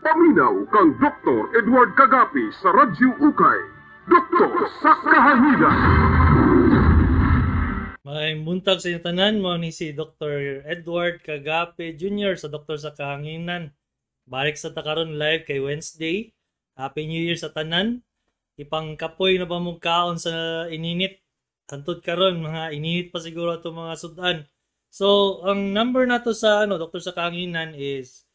Paminaw kang Dr. Edward Kagapi sa Radyo Ukay. Doktor sa Kahanginan. May buntag sa inyo tanan mo ni si Dr. Edward Kagape Jr. sa Doktor sa Kahanginan. Balik sa takaron live kay Wednesday. Happy New Year sa tanan. Ipang kapoy na ba mong kaon sa ininit. Hantod karon mga ininit pa siguro ato mga sudan. So, ang number na to sa Doktor sa Kahanginan is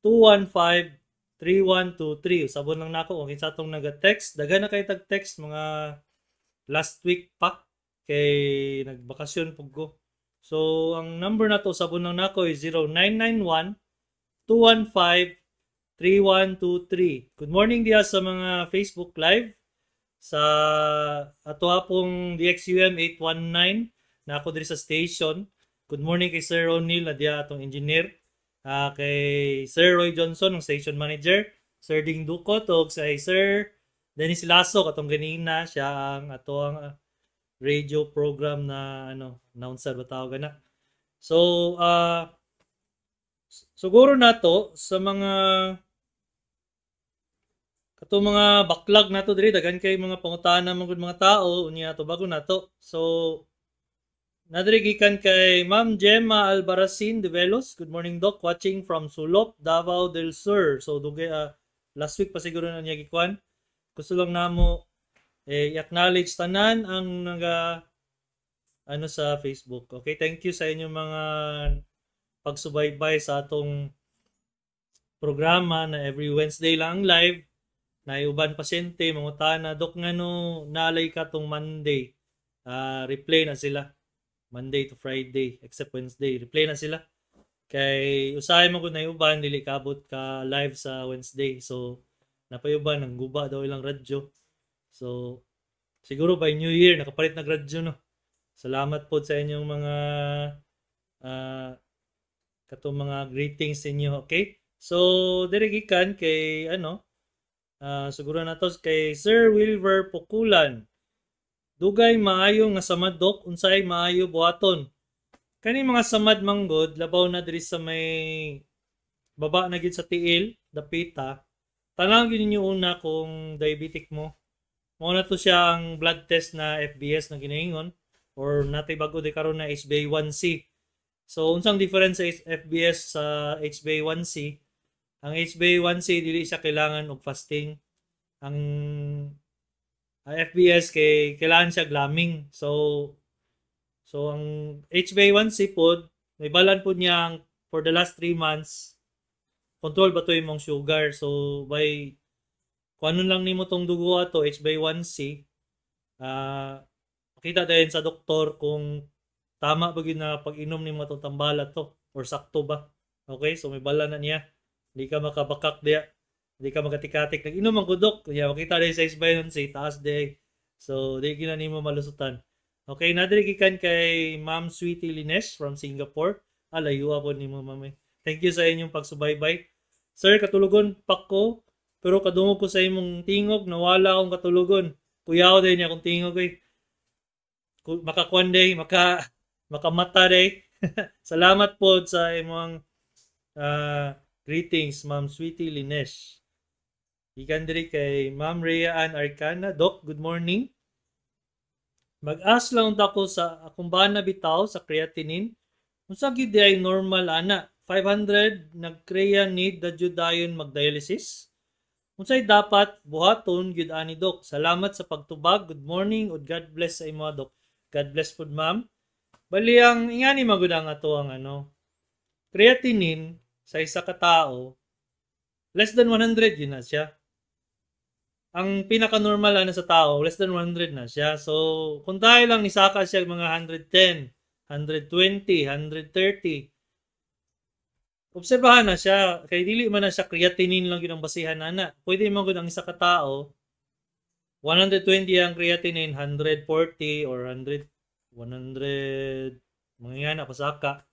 0991-215-3123. Sabon lang nako kung kinsa tong naga-text. Daghan na kay tag-text mga last week pa kay nagbakasyon pug ko. So, ang number na to sabon lang nako is 0991-215-3123. Good morning diya sa mga Facebook Live. Sa ato hapong DXUM 819 na ako diri sa station. Good morning kay Sir Ronil na diya atong engineer. Kay Sir Roy Johnson ng station manager. Sir Ding Ducot o kay Sir Dennis Lasso katong ganina siya ang ato ang radio program na announcer ba tawag na. So siguro nato sa mga kato mga backlog nato diri daghan kay mga pangutana mga tao unya to bago nato. So nadiri gikan kay Ma'am Gemma Albaracin de Velos. Good morning Doc, watching from Sulop, Davao del Sur. So dugay last week pa siguro na niya gikuan. Gusto lang namo i-acknowledge tanan ang naga sa Facebook. Okay, thank you sa inyong mga pagsubaybay sa atong programa na every Wednesday lang live. Na uban pasyente mangutana Dok ngano nalay ka tong Monday. Replay na sila. Monday to Friday except Wednesday. Replay na sila. Kay usahay mo ko na uban dili kabot ka live sa Wednesday. So napayuban ang guba daw ilang radyo. So siguro by New Year nakapalit na radyo no. Salamat po sa inyong mga katong mga greetings inyo, okay? So diri gikan kay siguro na to kay Sir Wilver Pukulan. Dugay maayo nga samad Dok, unsay maayo buhaton. Kani mga samad manggod labaw na diri sa may baba na gid sa tiil, dapita. Tanang gid ninyo una kung diabetic mo. Mao na to siya ang blood test na FBS na ginaingon or natay bago di karon na HbA1c. So unsang difference sa FBS sa HbA1c? Ang HbA1c dili siya kailangan og fasting. Ang FBS kay kailangan siya glaming. So ang HbA1c pod may balan pod niya for the last 3 months control ba to imong sugar. So by kung ano lang nimo tong dugo ato HbA1c makita din sa doktor kung tama ba gyud na pag-inom nimo tong tambala to or sakto ba. Okay, so may balan na niya. Hindi ka makabakak diya. Hindi ka makatikatik. Nag-inom ang kudok. Kaya makita din sa HbA1c, taas day. So, di ginani mo malusutan. Okay, nadirigikan kay Ma'am Sweetie Linesh from Singapore. Layo po ni mo, ma'am. Thank you sa inyong pagsubaybay. Sir, katulugon pa ko. Pero kadungog ko sa imong tingog, nawala akong katulugon. Kuyaw din niya akong tingog. Makakuan day, makamata day. Salamat po sa imong greetings, Ma'am Sweetie Linesh. Ikan diri kay Ma'am Rhea Ann Arcana. Doc, good morning. Mag-ask lang ako sa akong bana bitaw sa creatinine. Unsa gid ay normal ana? 500 nag-crea need da jud dayon mag-dialysis. Unsay dapat buhaton gyud ani Doc? Salamat sa pagtubag. Good morning ug God bless sa imo Doc. God bless pud ma'am. Bali ang ingani magud ang ato ang creatinine sa isa ka tao less than 100 yun na siya. Ang pinaka-normal sa tao, less than 100 na siya. So, kung tayo lang nisaka siya mga 110, 120, 130, obserbahan na siya. Kaya dili man na siya creatinine lang yun ang basihan na. Pwede mo ang isa ka tao, 120 ang creatinine, 140 or 100, mga nga na pasaka.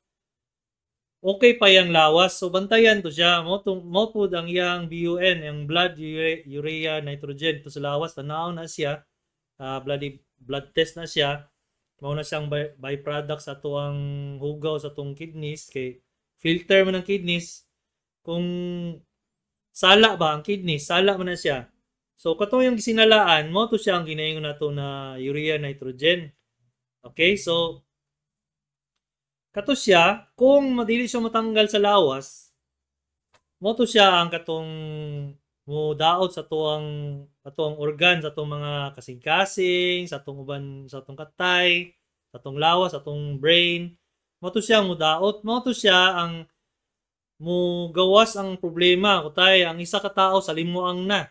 Okay pa yang lawas. So, bantayan to siya. Mo po ang iyang BUN, yung blood urea nitrogen. Ito sa lawas, tanaw na siya. Blood test na siya. Mao na siyang byproduct sa tuwang hugaw sa tuwang kidneys. Kay filter man ng kidneys. kung sala ba ang kidney, sala man na siya. So katong yung sinalaan mo to siya ang ginaingon nato na urea nitrogen. Okay? So kato siya kung madili siya matanggal sa lawas, mo to siya ang katong mo daot sa tuang organ, sa tuang mga kasing-kasing, sa tuang uban, sa tuang katay, sa tuang lawas, sa tuang brain. Mo to siya mo daot, mo to siya ang mo gawas ang problema kutay ang isa ka tao sa limuang na.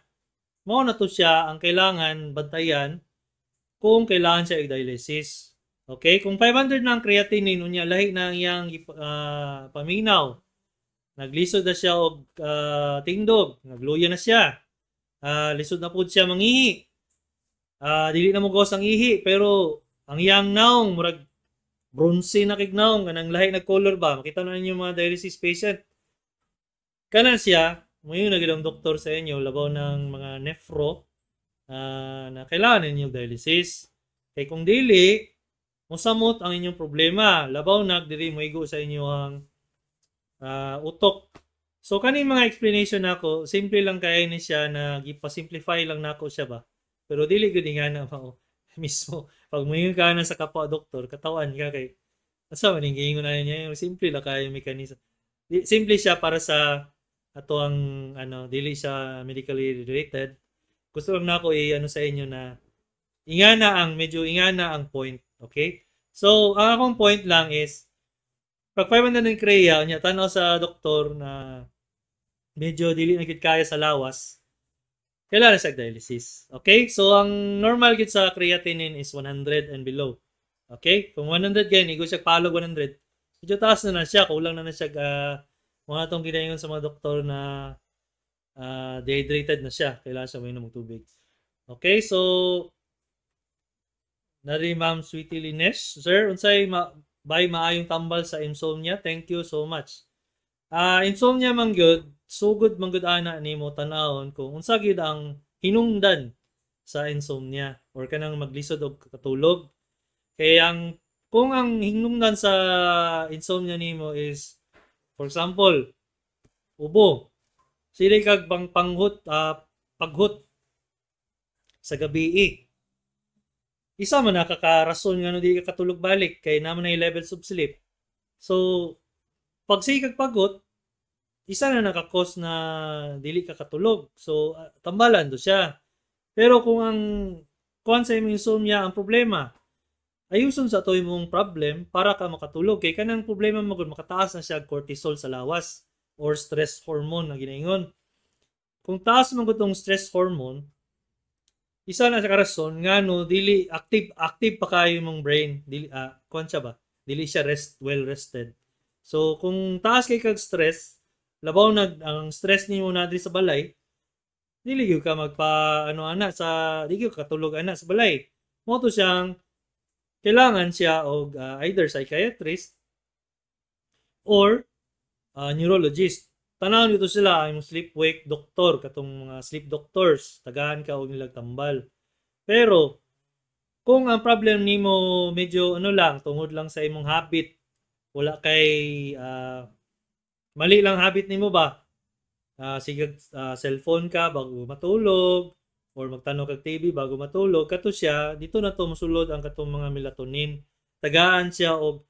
Mao na to siya ang kailangan bantayan kung kailangan siya i-dialysis. Okay? Kung 500 na ang creatinine, unya lahi na ang iyang paminaw. Naglisod na siya og tingdog. Nagluya na siya. Lisod na po siya mangihi. Dili na mo gawas ang ihi, pero ang iyang naong, murag bronze na kignaong, kanang lahi na color ba? Makita na ninyo mga dialysis patient. Kanan siya, ngayon nagilang doktor sa inyo, labaw ng mga nephro na kailangan ninyo dialysis. Kaya kung dili, musamot ang inyong problema. Labaw dili mo igo sa inyong utok. So, kaning mga explanation nako, simple lang kaya ni siya na gipa-simplify lang nako siya ba. Pero dili gud nga na mao mismo. Pag moingon ka na sa kapwa doktor, katawan ka kay asa man gingon na niya, yung simple lang kaya yung mekanismo. Simple siya para sa ato ang dili siya medically related. Gusto lang nako sa inyo na medyo ingana ang point, okay? So, ang akong point lang is pag 500 ng kreya, unya tanaw sa doktor na medyo dili na gid kaya sa lawas, kailangan sa dialysis. Okay? So, ang normal gid sa creatinine is 100 and below. Okay? Kung 100 gani, igo siya palog 100. Medyo taas na siya, kulang na siya mga itong ginayon sa mga doktor na dehydrated na siya. Kailangan siya mainom ng tubig. Okay, so nari Ma'am Sweetie Linesh. Sir, unsay bay maayong tambal sa insomnia? Thank you so much. Insomnia man gyud, sugod man gyud ana nimo tan-awon kung unsa gyud ang hinungdan sa insomnia or kanang maglisod og katulog. Kaya kung ang hinungdan sa insomnia nimo is for example, ubo. Sila kag paghut sa gabi. Isa man nakakarason nga di ka katulog balik kay naman na levels of sleep. So, pag kag paghut, isa na nakakos na dili ka katulog. So, tambalan do siya. Pero kung ang sa imong insomnia ang problema, ayuson sa to imong problem para ka makatulog. Kay kanang problema mo kung makataas na siya cortisol sa lawas or stress hormone na ginaingon. Kung taas man gutong stress hormone, isa na sa karason nga dili active pa kayo imong brain, dili siya ba? Dili siya well rested. So kung taas kay kag stress, labaw ang stress nimo na sa balay, dili gyud ka dili gyud katulog sa balay. Mo to siyang kailangan siya og either psychiatrist or neurologist. Tanawon dito sila ang sleep-wake doctor, katong mga sleep doctors, tagahan ka og nilang tambal. Pero kung ang problem nimo medyo tungod lang sa imong habit, wala kay mali lang habit nimo ba? Sige cellphone ka bago matulog, or magtanaw kag TV bago matulog, kato siya dito na to mosulod ang katong mga melatonin. Tagaan siya og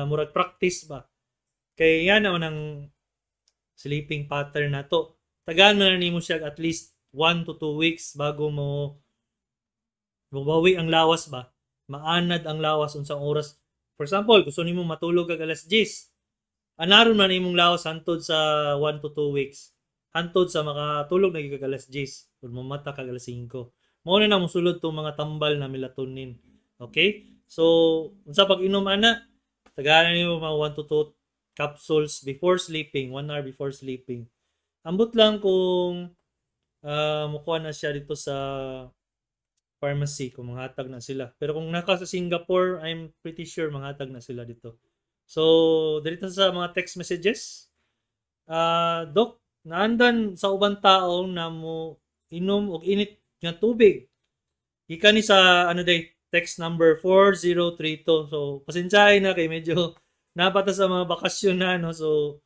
murag practice ba. Kay yan naman ang sleeping pattern na to. Tagaan na nimo siya at least 1 to 2 weeks bago mo mabawi ang lawas ba. Maanad ang lawas unsang oras. For example, gusto nimo matulog kag alas 10. Anaron man imong lawas hantod sa 1 to 2 weeks. Hantod sa makatulog na kag alas 10 kung mamata kag alas 5. Mao na mosulod tong mga tambal na melatonin. Okay? So, unsa pag inom ana? Tagalan nimo mga 1 to 2 capsules before sleeping, 1 hour before sleeping. Ambot lang kung mukuha na siya dito sa pharmacy kung manghatag na sila. Pero kung naka sa Singapore, I'm pretty sure manghatag na sila dito. So, dito sa mga text messages, Doc, naandan sa ubang tao na mo inom og init nga tubig. Ika ni sa text number 4032. So, pasensyahin na kay medyo napata sa mga bakasyon na, no? So,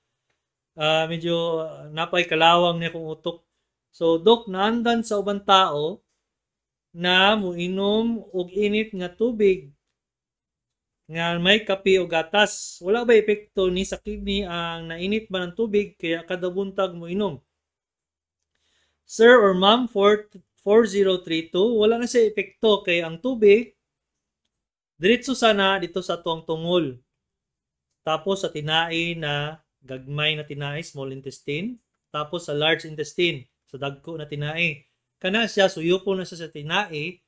medyo napay kalawang niya kung utok. So dok naandan sa ubang tao na moinom og init nga tubig nga may kape o gatas. Wala ba epekto ni sa kidney ang nainit ba ng tubig kaya kada buntag moinom? Sir or ma'am 4032, wala na siya epekto kay ang tubig diretso sana dito sa tuwang tungol. Tapos sa tinai na gagmay na tinai, small intestine, tapos sa large intestine, sa dagko na tinai. Kana siya, suyupo na siya sa tinai,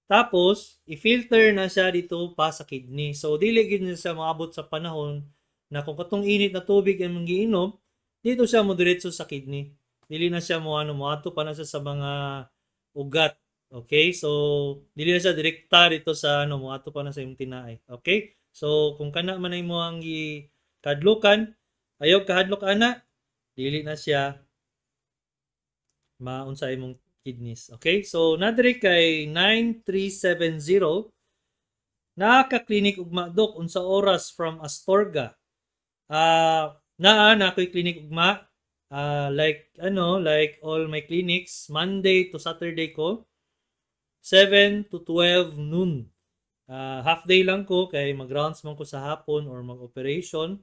tapos i-filter na siya dito pa sa kidney. So dili gid na siya maabot sa panahon na kung katong init na tubig ang mangiinom, dito siya mo diretso sa kidney. Dili na siya mo ato pa na siya sa mga ugat. Okay? So dili na siya direkta dito sa mo ato pa na sa imong tinai. Okay? So kung kana man ay mo ang kadlukan, ayaw kahadlok ana, dili na siya maunsa imong kidneys. Okay? So nadiri kay 9370 naka-clinic ugma dok unsa oras from Astorga. Na ko'y clinic ugma. Like all my clinics, Monday to Saturday ko, 7 to 12 noon. Half day lang ko kay mag-rounds man ko sa hapon or mag-operation.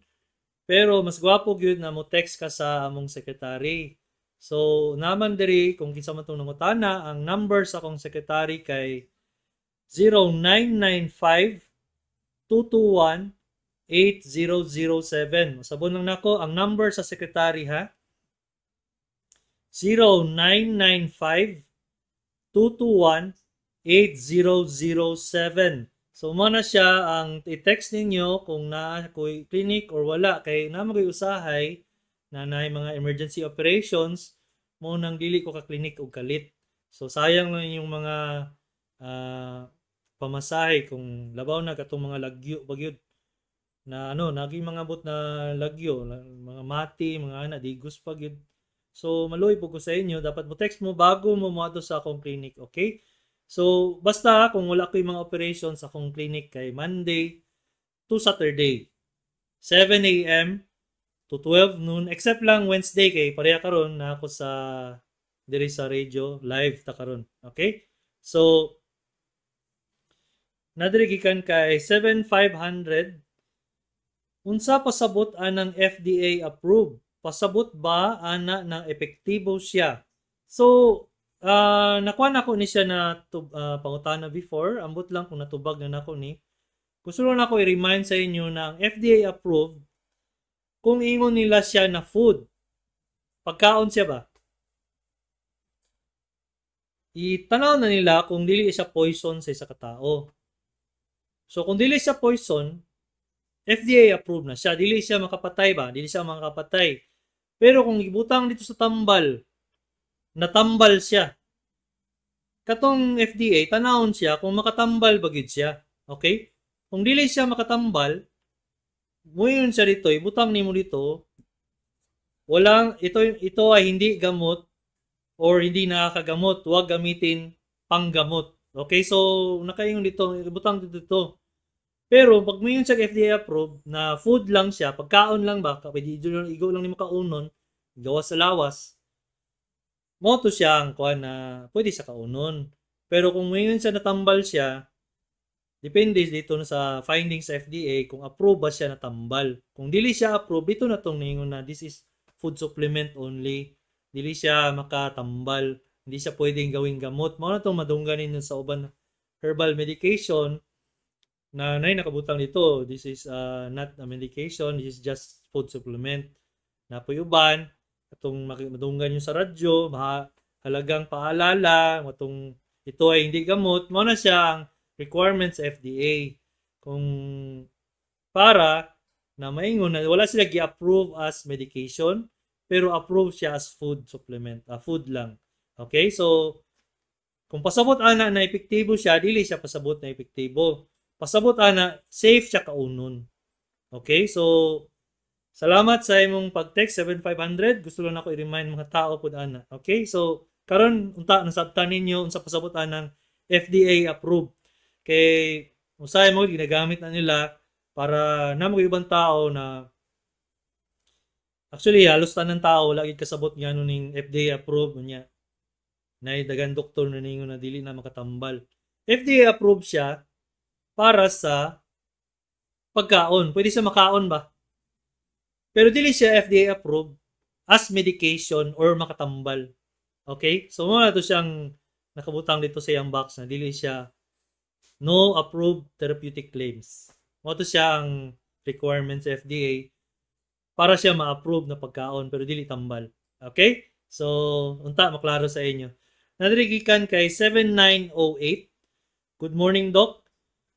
Pero mas gwapo gyud na mo text ka sa among secretary. So naman diri kung kinsa man tong nangutana, ang number sa akong secretary kay 0995 221 8007. Sabon lang nako ang number sa secretary ha. 0995 221 8007. So mo na siya ang i-text ninyo kung na ko'y clinic or wala kay na magay usahay na nay mga emergency operations mo nang dili ko ka clinic og kalit. So sayang lang yung mga pamasahe kung labaw na katong mga lagyo bagyod na naging mga bot na lagyo, mga mati, mga ana digos pagyud. So maluoy po ko sa inyo, dapat mo text mo bago mo moadto sa akong clinic, okay? So basta kung wala ko yung mga operations sa akong clinic kay Monday to Saturday, 7 a.m. to 12 noon, except lang Wednesday kay pareha karon na ako sa diri sa radio live ta karon, okay? So nadiri gikan kay 7500 unsa pasabot anang FDA approved? Pasabot ba ana na epektibo siya? So nakuha na ko ni siya na pangutana before, ambot lang kung natubag na nako ni. Gusto lang ako i-remind sa inyo na ang FDA approved kung ingon nila siya na food. Pagkaon siya ba? Itanaw na nila kung dili siya poison sa isa ka tao. So kung dili siya poison, FDA approved na siya. Dili siya makapatay ba? Dili siya makapatay. Pero kung ibutang dito sa tambal, natambal siya. Katong FDA, tanawon siya kung makatambal bagid siya. Okay? Kung dili siya makatambal, muyon siya dito, ibutang nimo dito, ito ay hindi gamot or hindi nakakagamot. Huwag gamitin panggamot. Okay? So, nakaingon dito, ibutang dito. Pero pag mayon sa FDA approved na food lang siya, pagkaon lang ba, pwede igo lang nimo kaunon, gawas sa lawas. Mo to siya ang kuan na pwede sa kaunon. Pero kung mayon siya natambal siya, depende dito na sa findings sa FDA kung approve ba siya natambal. Kung dili siya approve, ito na tong ningon na this is food supplement only. Dili siya makatambal, hindi siya pwedeng gawing gamot. Mao na tong madungganin sa uban herbal medication na nakabutang dito. This is not a medication, this is just food supplement. Napoy uban, atong madunggan yung sa radyo, halagang paalala, matong ito ay hindi gamot, mo na siya ang requirements FDA. Kung para na maingon na wala sila gi-approve as medication, pero approve siya as food supplement, food lang. Okay, so kung pasabot ana na epektibo siya, dili siya pasabot na epektibo. Pasabot ana safe siya kaunon. Okay, so salamat sa imong pag-text 7500. Gusto lang ako i-remind mga tao pud ana. Okay, so karon unta nasabtan ninyo unsa pasabot anang FDA approved. Kay usay mo ginagamit na nila para namo ibang tao na Actually, halos tanang tao lagi kasabot nga nun ning FDA approved niya. Na dagan doktor na ninyo na dili na makatambal. FDA approved siya para sa pagkaon. Pwede siya makaon ba? Pero dili siya FDA approved as medication or makatambal. Okay? So, muna to siyang nakabutang dito sa iyang box na dili siya no approved therapeutic claims. Mo to siya ang requirements sa FDA para siya ma-approve na pagkaon pero dili tambal. Okay? So, unta maklaro sa inyo. Nadirigikan kay 7908. Good morning, Doc.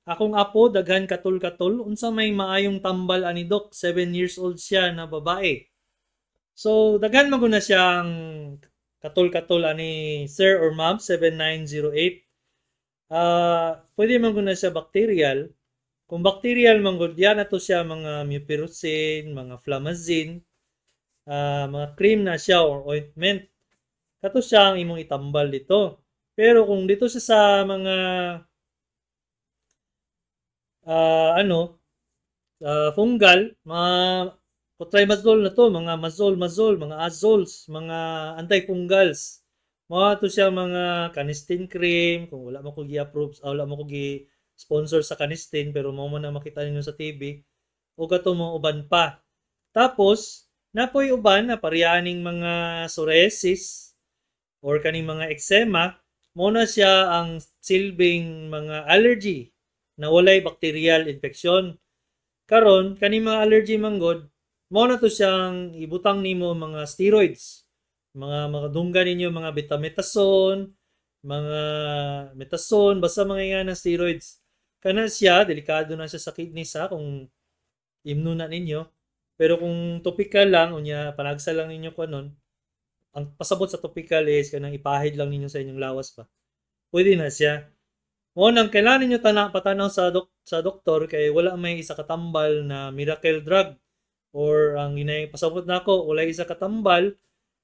Akong apo daghan katul-katul unsa may maayong tambal ani Doc. 7 years old siya na babae. So, daghan maguna siyang katul-katul ani Sir or Ma'am 7908. Pwede maguna siya bacterial. Kung bacterial manggod yan ato siya mga mupirocin, mga flamazine, mga cream na siya or ointment. Kato siya ang imong itambal dito. Pero kung dito siya sa mga fungal, mga cotrimazole na to, mga mazole, mga azoles, mga antifungals. Mga to siya mga canistin cream, kung wala mo ko gi-approve, wala mo ko gi-sponsor sa canistin, pero mo na makita ninyo sa TV, o kato mo uban pa. Tapos, napoy uban na pariyaning mga psoriasis or kaning mga eczema, mo na siya ang silbing mga allergy na walay bacterial infection. Karon kaning mga allergy manggod, mo na to siyang ibutang nimo mga steroids. Mga dunggan ninyo mga betamethasone, mga metazone, basta mga yan na steroids. Kana siya, delikado na siya sa kidney sa kung imno na ninyo. Pero kung topical lang, unya panagsa lang ninyo ko nun, ang pasabot sa topical is kanang ipahid lang ninyo sa inyong lawas pa. Pwede na siya. O nang kailangan ninyo patanaw sa doktor kay wala may isa katambal na miracle drug or ang inay pasabot nako wala isa katambal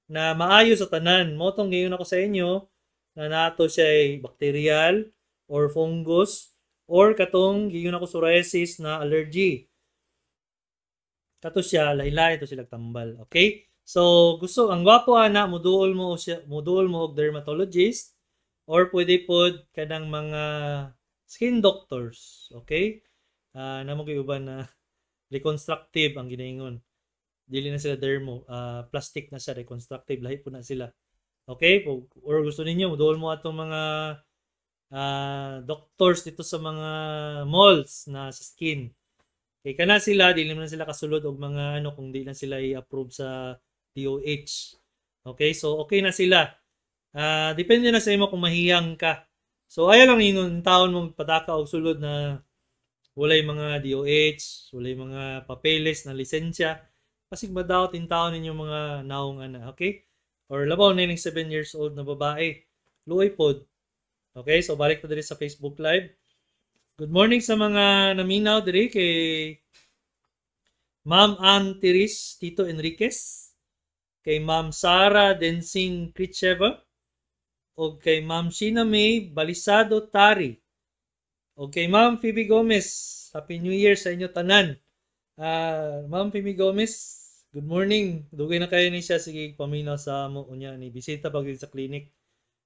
na maayo sa tanan. Motong ngayon ako sa inyo na nato siya ay bacterial or fungus or katong ngayon ako psoriasis na allergy. Kato siya lain-lain to sila tambal. Okay? So gusto ang gwapo ana muduol mo og dermatologist or pwede pod kanang mga skin doctors. Okay? Namo gyud uban na reconstructive ang ginaingon. Dili na sila dermo, plastic na siya, reconstructive lahi po na sila. Okay? Or gusto ninyo muduol mo atong mga doctors dito sa mga malls na sa skin. Okay, kana sila dili man sila kasulod og mga kung di na sila i-approve sa DOH. Okay? So okay na sila. Depende na sa imo kung mahiyang ka. So ayaw lang ninyo taon mong pataka og sulod na walay mga DOH, walay mga papeles na lisensya. Kasi madawat in taon ninyo mga naong ana, okay? Or labaw na 7 years old na babae. Luoy pod. Okay, so balik na diri sa Facebook Live. Good morning sa mga naminaw diri kay Ma'am Ann Tiris Tito Enriquez, kay Ma'am Sara Densing Kricheva, o kay Ma'am Sheena May Balisado Tari, o kay Ma'am Phoebe Gomez. Happy New Year sa inyo tanan. Ma'am Phoebe Gomez, good morning. Dugay na kayo ni siya. Sige, paminaw sa mo unya ni bisita pag sa clinic.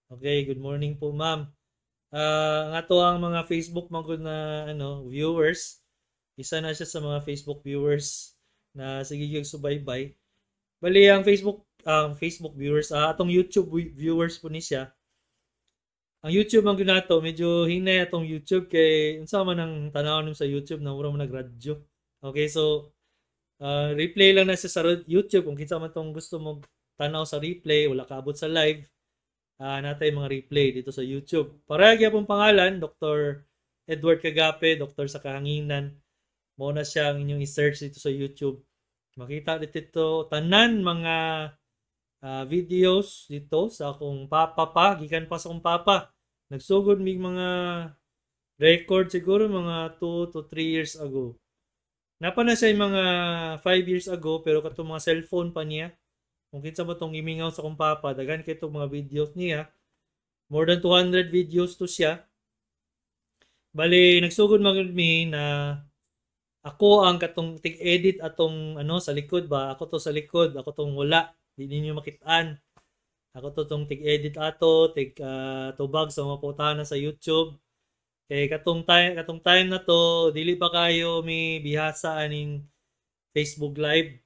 Okay, good morning po ma'am. Ang ato ang mga Facebook magud na viewers. Isa na siya sa mga Facebook viewers na sige yung subaybay. Bali ang Facebook viewers, atong YouTube viewers po ni siya. Ang YouTube ang ginato, medyo hinay atong YouTube kay unsa man ang tanaw sa YouTube na mura man nagradyo. Okay, so replay lang na siya sa YouTube kung kinsa man tong gusto mo tanaw sa replay, wala kaabot sa live. Natay mga replay dito sa YouTube. Para gyapon pangalan, Dr. Edward Kagape, Doktor sa Kahanginan. Mo na siya ang inyong i-search dito sa YouTube. Makita dito tanan mga videos dito sa akong papa gikan pa sa akong papa. Nagsugod mig mga record siguro mga 2 to 3 years ago. Napa na siya mga 5 years ago pero katong mga cellphone pa niya. Kung kinsa ba tong imingaw sa akong papa, daghan kay itong mga videos niya. More than 200 videos to siya. Bali, nagsugod magud mi na ako ang katong tig-edit atong ano sa likod ba, ako to sa likod, ako tong wala, di ninyo makitaan. Ako to tong tig-edit ato, tubag sa mga putana sa YouTube. Kay katong time na to, dili pa kayo may bihasa aning Facebook Live.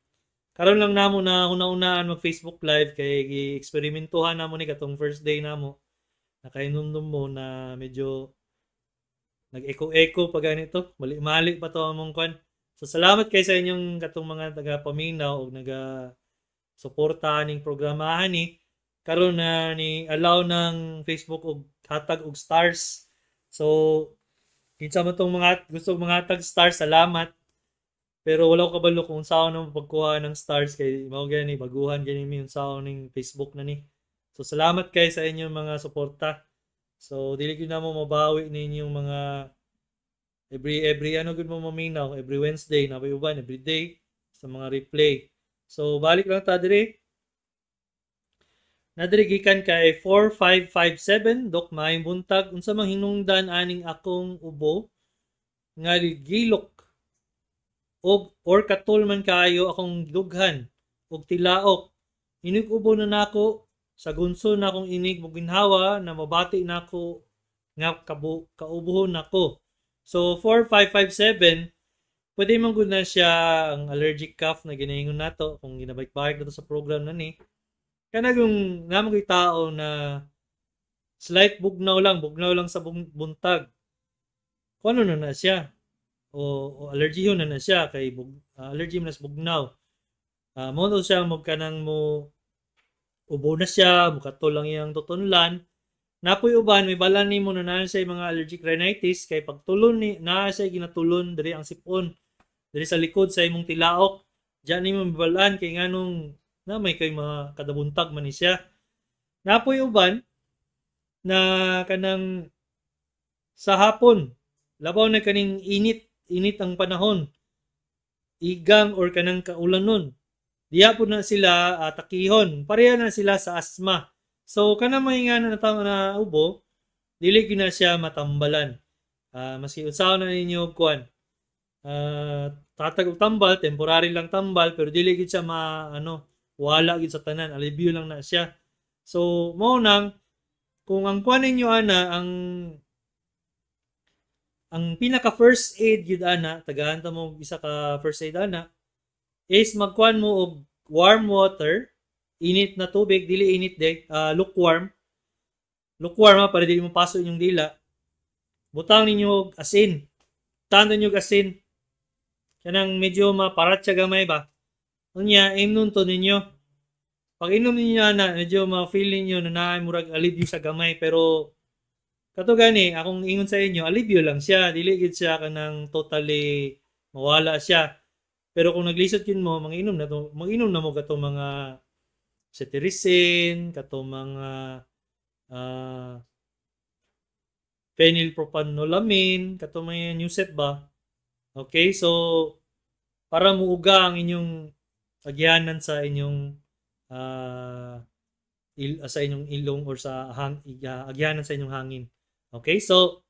Karon lang namo na una-unaan mag Facebook Live kay gi-eksperimentuhan namo ni katong first day namo. Nakainom-nom mo na medyo nag-echo-echo pa ganito. Mali-mali pa to among kwan. So salamat kay sa inyong katong mga taga-paminaw o naga-suporta ning programahan ni. Karon na ni allow ng Facebook og hatag og stars. So kinsa man tong mga gusto mga hatag stars, salamat. Pero wala ko kabalo kung saan na pagkuha ng stars kay mao gani baguhan gani mi unsaon ning Facebook na ni. So salamat kay sa inyong mga suporta. So dili gyud na mo mabawi ninyong mga every ano gud mo maminaw every Wednesday na may uban every day sa mga replay. So balik lang ta diri. Nadiri gikan kay 4557 Dok maayong buntag unsa mang hinungdan aning akong ubo nga gilok or katul man kaayo akong dughan og tilaok. Inig ubo na nako sa gunso na akong inig mo ginhawa na mabati nako nga kaubuhon nako. So 4557 pwede man gud na siya ang allergic cough na ginaingon nato kung ginabalik-balik nato sa program na ni. Kana yung namang tao na slight bugnaw lang sa buntag. Kung ano na siya? O allergy yun na siya kay allergy man sa bugnaw. Mo to siya magkanang mo ubo na siya, mukatol lang iyang tutunlan. Napoy uban may bala nimo na sa mga allergic rhinitis kay pagtulon ni naa siya ginatulon diri ang sipon. Diri sa likod sa imong tilaok. Diyan nimo mabalaan kay nganong na may kay mga kadabuntag man ni siya. Napoy uban na kanang sa hapon labaw na kaning init ang panahon. Igang or kanang kaulanon. Diya po na sila takihon. Pareha na sila sa asma. So, kana may nga na ubo, dili ko na siya matambalan. Maski usaw na ninyo kuan. Tatag og tambal, temporary lang tambal, pero dili gid siya wala gid sa tanan. Alivio lang na siya. So, mo nang kung ang kuan ninyo ana ang pinaka first aid yun ana, tagahan ta mo isa ka first aid ana, is magkuan mo og warm water, init na tubig, dili init lukewarm. Lukewarm para dili mo paso inyong dila. Butang ninyo og asin. Tanda niyo og asin. Kanang medyo maparat siya gamay ba. Unya, imnon to ninyo. Pag inom ninyo ana, medyo ma-feel ninyo na naay murag alivio sa gamay pero kato gani, akong ingon sa inyo, alivio lang siya. Dili gid siya kanang totally mawala siya. Pero kung naglisod yun mo, mag-inom na mo kato mga cetirizine, kato mga phenylpropanolamine, kato mga Newset ba? Okay, so para muuga ang inyong agyanan sa inyong sa inyong ilong or sa agyanan sa inyong hangin. Okay, so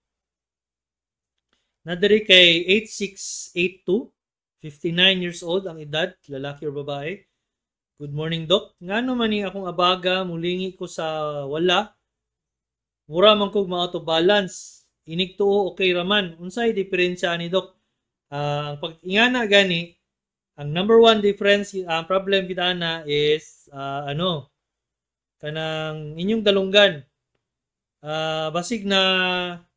nadiri kay 8682, 59 years old ang edad, lalaki or babae. Good morning, Doc. Ngano man ni akong abaga, mulingi ko sa wala. Mura man kog ma-auto balance. Inig tuo okay raman. Unsay diferensya ni Doc? Ang pag-ingana gani, ang number one difference, ang problem kita na is kanang inyong dalunggan. Basig na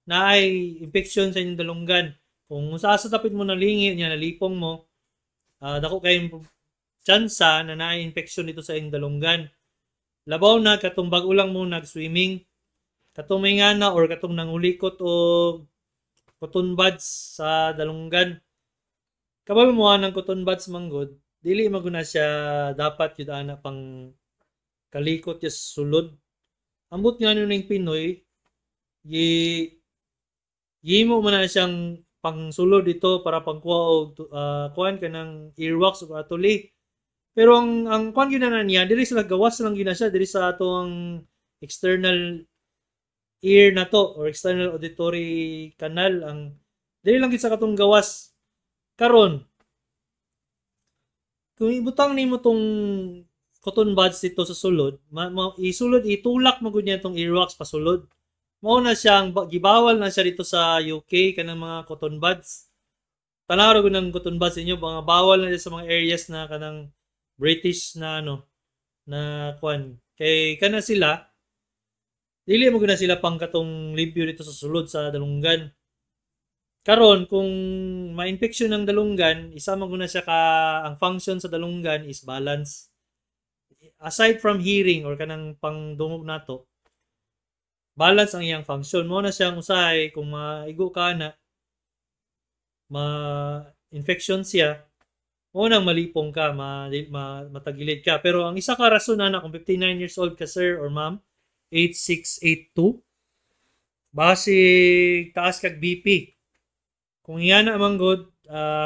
naay infection sa inyong dalunggan. Kung sa tapit mo na lingi niya, nalipong mo, dako kayong tsansa na naay infection dito sa inyong dalunggan. Labaw na katong bag-o lang mo nag-swimming, katong may ngana or katong nangulikot o cotton buds sa dalunggan. Kabalo mo ng cotton buds manggod, dili maguna siya dapat yun ana pang kalikot yung sulod. Ambot nga nung Pinoy, mo man na siyang pangsulod dito para pangkuha og kuan ka ng earwax o atuli. Pero ang kuan gyud na niya, diri sila gawas lang gyud na siya diri sa atong external ear na to or external auditory canal ang dili lang gyud sa katong gawas. Karon, kung ibutang nimo tong cotton buds dito sa sulod, isulod itulak mo gud niya tong earwax pasulod. Mao na siyang gibawal na siya dito sa UK kanang mga cotton buds. Tanaw ra gud ng cotton buds inyo, mga bawal na siya sa mga areas na kanang British na na kwan. Kay kana sila dili mo gud na sila pang katong limpyo dito sa sulod sa dalunggan. Karon kung ma-infection ng dalunggan, isa man guna siya ka ang function sa dalunggan is balance. Aside from hearing or kanang pangdungog nato, balance ang iyang function. Mo na siyang usahay kung maigo ka na ma-infection siya, mo nang malipong ka, matagilid ka. Pero ang isa ka rason na kung 59 years old ka sir or ma'am, 8682, base taas kag BP. Kung iyan na manggod,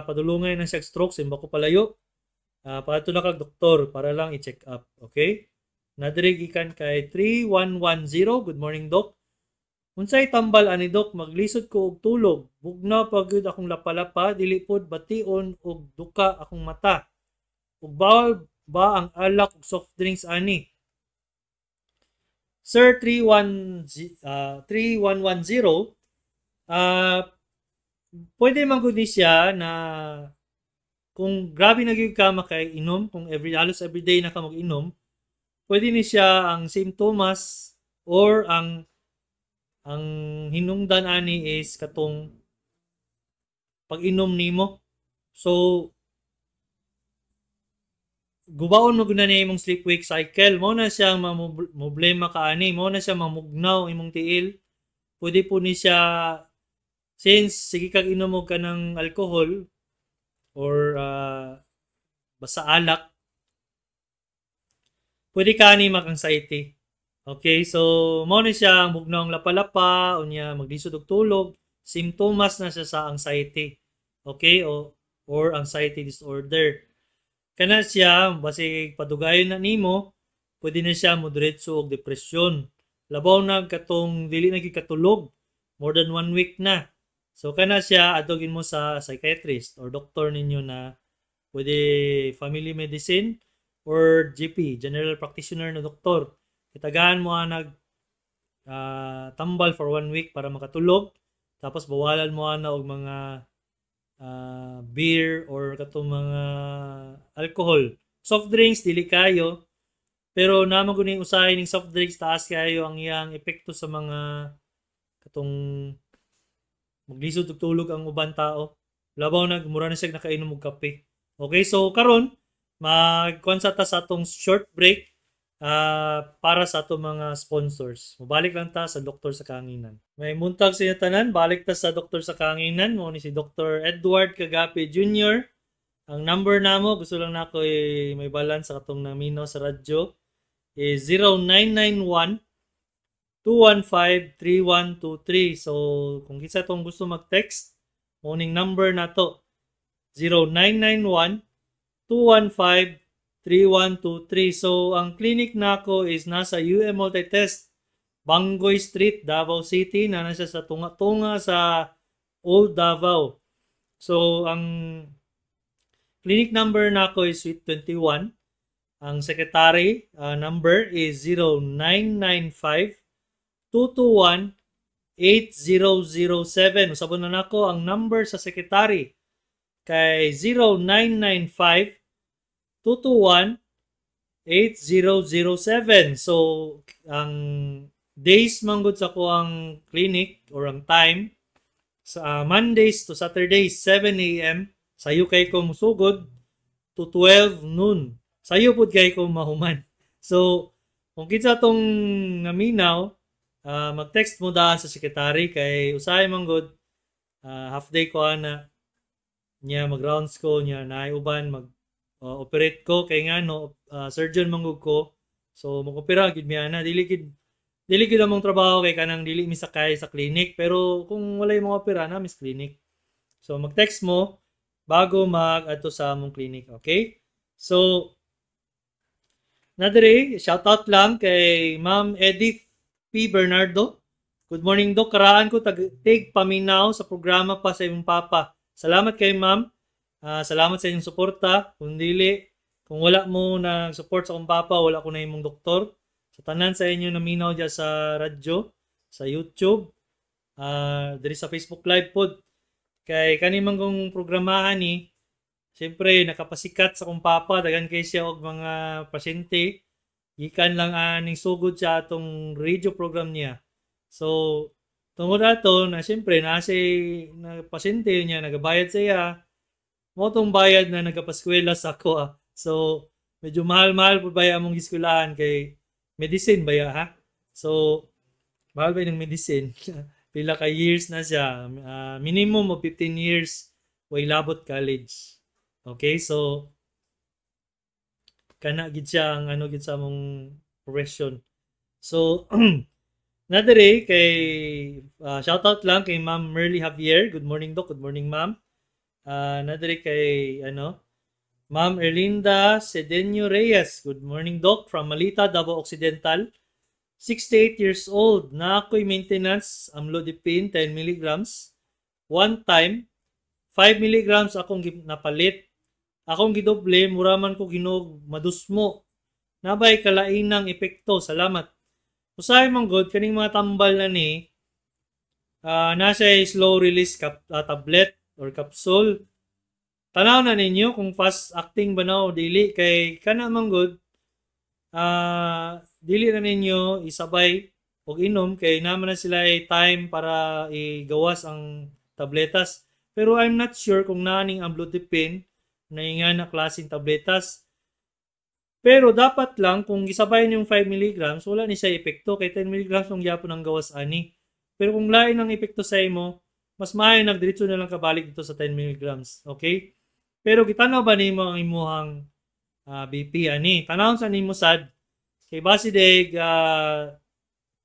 padulungay na siya stroke, simba ko palayo, pato na kag doktor para lang i-check up. Okay? Nadiri gikan kay 3110. Good morning, Doc. Unsay tambal ani Doc, maglisod ko og tulog. Bugnaw pa gyud akong lapalapa, dili pod bation og duka akong mata. Ug bawal ba ang alak ug soft drinks ani? Sir 3110, pwede man gud ni siya na kung grabe na gyud ka makainom, kung halos everyday na ka mag-inom, pwede ni siya ang symptoms or ang hinungdan ani is katong pag-inom nimo. So gubaon mo gud na ni imong sleep wake cycle, mo na siya problema ka ani, mo na siya mamugnaw imong tiil. Pwede po ni siya, since sige kag inom mo ka ng alcohol or basta alak, pwede ka ni mag-anxiety. Okay, so mo ni siya mugnaw ang lapalapa, unya maglisod og tulog, symptoms na siya sa anxiety. Okay, or anxiety disorder. Kana siya, basi padugayon na nimo, pwede na siya moderatso og depresyon. Labaw na katong dili na gikatulog, more than 1 week na. So kana siya adtogin mo sa psychiatrist or doktor ninyo na pwede family medicine or GP, general practitioner na doktor. Kitagahan mo nag tambal for 1 week para makatulog. Tapos bawalan mo na og mga beer or katong mga alcohol. Soft drinks dili kayo, pero naman ko ning usahay ning soft drinks taas kayo ang iyang epekto sa mga katong maglisod og tulog ang uban tao. Labaw na mura na siya nakainom og kape. Okay, so karon magkonsa ta sa atong short break para sa atong mga sponsors. Mabalik lang ta sa Doktor sa Kanginan. May muntag sa inyo tanan, balik ta sa Doktor sa Kanginan. Mo ni si Dr. Edward Kagape Jr. Ang number namo, gusto lang nako may balance sa katong namino sa radyo, is 0991 215-3123. So, kung kisa itong gusto mag-text, morning number na to, 0991-215-3123. So, ang clinic nako is nasa UM Multitest, Bangoy Street, Davao City, na nasa sa tunga-tunga sa Old Davao. So, ang clinic number nako is Suite 21. Ang secretary number is 0995-221-8007. Usabon na nako ang number sa secretary kay 0995-221-8007. So, ang days manggod sa ko ang clinic or ang time sa Mondays to Saturdays 7 a.m. Sayo kay ko musugod to 12 noon. Sayo pud kay ko mahuman. So, kung kinsa tong naminaw, mag-text mo daan sa secretary kay usahay manggod half day ko ana niya mag-rounds ko niya naay uban mag-operate ko kay ngano surgeon manggod ko. So, mag-opera gid mi ana dili gid among trabaho kay kanang dili mi sakay sa clinic, pero kung walay mga opera na mis clinic. So, mag-text mo bago mag-ato sa among clinic, okay? So, nadiri, shoutout lang kay Ma'am Edith P. Bernardo. Good morning, Doc. Karaan ko tag paminaw sa programa pa sa imong papa. Salamat kay Ma'am. Salamat sa inyong suporta. Kung dili, kung wala mo nag-support sa akong papa, wala ko na imong doktor. Sa tanan sa inyo naminaw dyan sa radyo, sa YouTube, diri sa Facebook Live pod. Kay kanimang kong programahan ni, siyempre nakapasikat sa akong papa, dagan kay siya og mga pasyente. Gikan lang aning sugod sa atong radio program niya. So, tungod ato na siyempre nasa na pasyente niya, nagabayad siya. Mo tong bayad na nagapaskwela sa ako. So, medyo mahal-mahal po ba among giskwelahan kay medicine ba ya, ha? So, mahal ba yung medicine? Pila ka years na siya. Minimum of 15 years way labot college. Okay, so kana gid siya ang ano gid sa among profession. So, nadere kay shoutout lang kay Ma'am Merly Javier. Good morning, Doc. Good morning, Ma'am. Nadere kay Ma'am Erlinda Cedeño Reyes. Good morning, Doc. From Malita, Davao Occidental. 68 years old. Na ako'y maintenance amlodipine 10 milligrams. One time, 5 milligrams akong napalit. Akong gidoble, muraman ko ginog madusmo. Nabay kalainang epekto. Salamat. Usahay mong good, kaning mga tambal na ni, nasa slow release tablet or capsule. Tanaw na ninyo kung fast acting ba na o dili. Kay kana mong good, dili na ninyo isabay o inom kay naman na sila ay time para igawas ang tabletas. Pero I'm not sure kung naaning amlodipine na nga na klaseng tabletas. Pero dapat lang kung gisabay yung 5 mg, wala ni siya epekto kay 10 mg ng gyapon ang gawas ani. Pero kung lain ang epekto sa imo, mas maayo nagdiretso na lang kabalik dito sa 10 mg. Okay? Pero gitanaw ba nimo ang imuhang BP ani? Tanawon sa nimo sad kay base day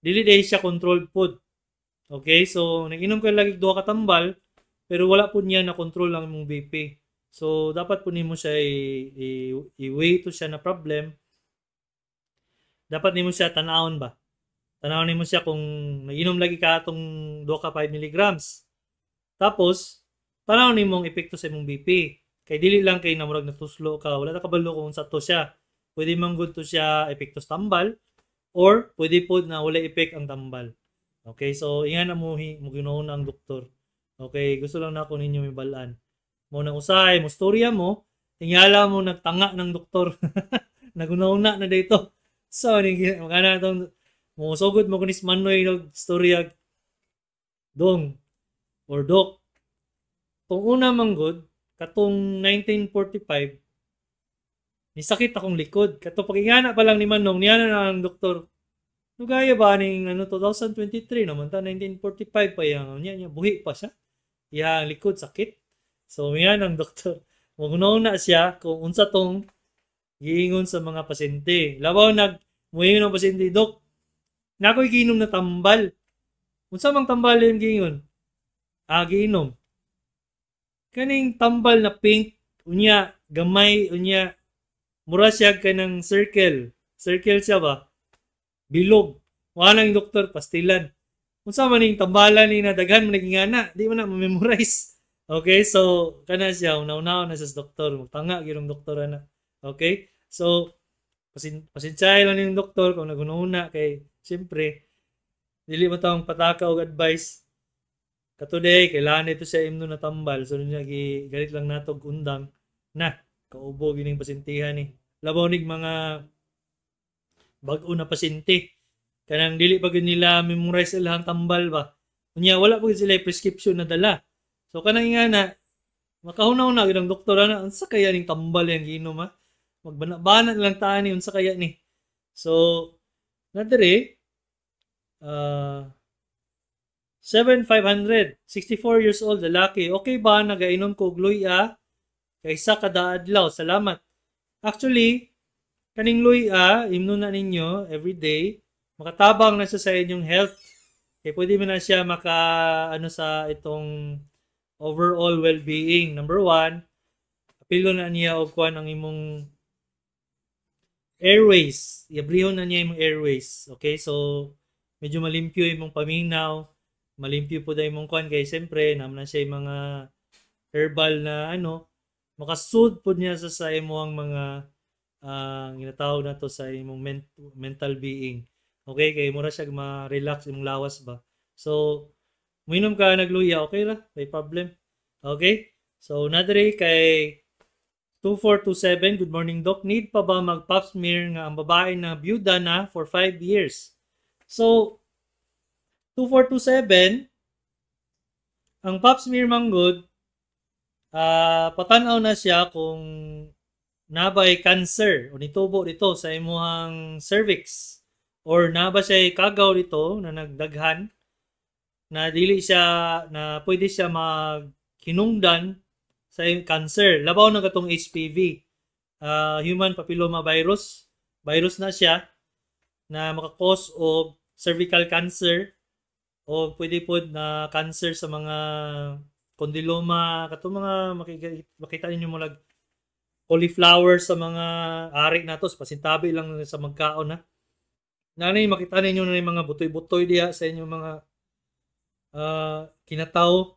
dili day siya controlled food. Okay? So nag-inom ka lagi duha ka tambal pero wala pud niya na control ang imong BP. So dapat po nimo siya i-weigh to siya na problem. Dapat nimo siya tanawon ba? Tanawon nimo siya kung nag-inom lagi ka atong 2 ka 5 mg. Tapos tanawon nimo ang epekto sa imong BP. Kay dili lang kay namurag natuslo ka, wala na kabalo kung sa to siya. Pwede man gud to siya epekto sa tambal or pwede pod na wala epek ang tambal. Okay, so ingan na mo ginuon ang doktor. Okay, gusto lang nako ninyo mibalaan. Mo nang usahay mo storya mo, tingala mo nagtanga ng doktor. Naguna-una na dito. So ni magana tong mo sugod mo kunis manoy ng storya dong or dok. Kung una manggod katong 1945 nisakit akong likod. Kato pagingana pa lang ni Manong, niya na ang doktor. Nugaya ba ning 2023 naman ta 1945 pa yang niya buhi pa siya. Yang likod sakit. So yan ang doktor. Maguna-una siya kung unsa tong giingon sa mga pasyente. Labaw muingon ang pasyente, Dok, nakoy giinom na tambal. Unsa mang tambal yung giingon? Giinom. Kaning tambal na pink, unya, gamay, unya, mura siya ka ng circle. Circle siya ba? Bilog. Wala ng doktor, pastilan. Unsa man ning tambalan ni na daghan man nagingana, di man na memorize. Okay, so kana siya una-una na sa doktor, magtanga gyud ang doktor ana. Okay? So pasinsyahay lang ning doktor kung naguna-una kay siyempre dili mo tawong pataka og advice. Katoday, kailangan ito sa imno na tambal. So, galit lang nato undang na kaubo gining pasintihan ni. Labaw nig mga bag-o na pasyente. Kanang dili pa gid nila memorize ilang tambal ba. Unya wala pa gid sila prescription na dala. So kanang ingana makahunaw-hunaw gid ang doktor ana unsa kaya ning tambal yang giinom ha. Magbana-bana lang taan ni unsa kaya ni. So nadere 7,500, 64 years old, lalaki. Okay ba nagainom ko luya kaysa kada adlaw? Salamat. Actually, kaning luya, imno na ninyo every day, makatabang na siya sa inyong health. Kaya pwede mo na siya sa itong overall well-being. Number 1, apilo na niya og kuan ang imong airways. Iabrihon na niya imong airways. Okay, so medyo malimpyo imong paminaw. Malimpyo po dahil mong kuhan kay siyempre naman na siya yung mga herbal na makasud po niya sa imong mga ginatawag na to sa imong mental being. Okay, kay mura siya ma-relax imong lawas ba. So, minom ka nagluya, okay ra, may problem. Okay? So, nadiri kay 2427, good morning Doc. Need pa ba mag-pap smear nga ang babae na byuda na for 5 years? So, 2427, ang pap smear manggod, patanaw na siya kung nabay cancer o nitubo dito sa imuhang cervix or naba siya kagaw dito na nagdaghan na dili siya na pwede siya maghinungdan sa cancer. Labaw na katong HPV, human papilloma virus na siya na makakos og cervical cancer o pwede po na cancer sa mga condyloma, katong mga makita ninyo mo lag cauliflower sa mga ari natos, pasintabi lang sa magkaon na. Nanay makita ninyo na yung mga butoy-butoy diha sa inyong mga kinataw.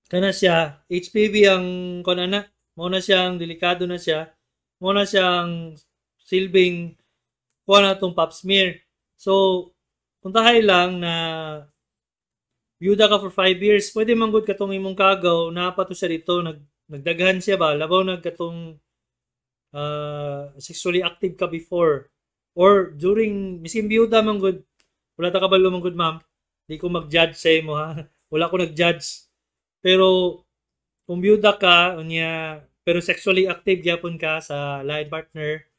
Kana siya, HPV ang kunana, mo na siyang delikado na siya, mo na siyang silbing kuha na itong pap smear. So, puntahay lang na byuda ka for 5 years, pwede manggod katong imong kagaw, napato siya dito, nagdaghan siya ba, labaw nagkatong sexually active ka before, or during, miskin byuda manggod, wala ta kabalo manggod ma'am, di ko mag-judge sa imo ha, wala ko nag-judge, pero kung byuda ka, pero sexually active gyapon ka sa lain partner,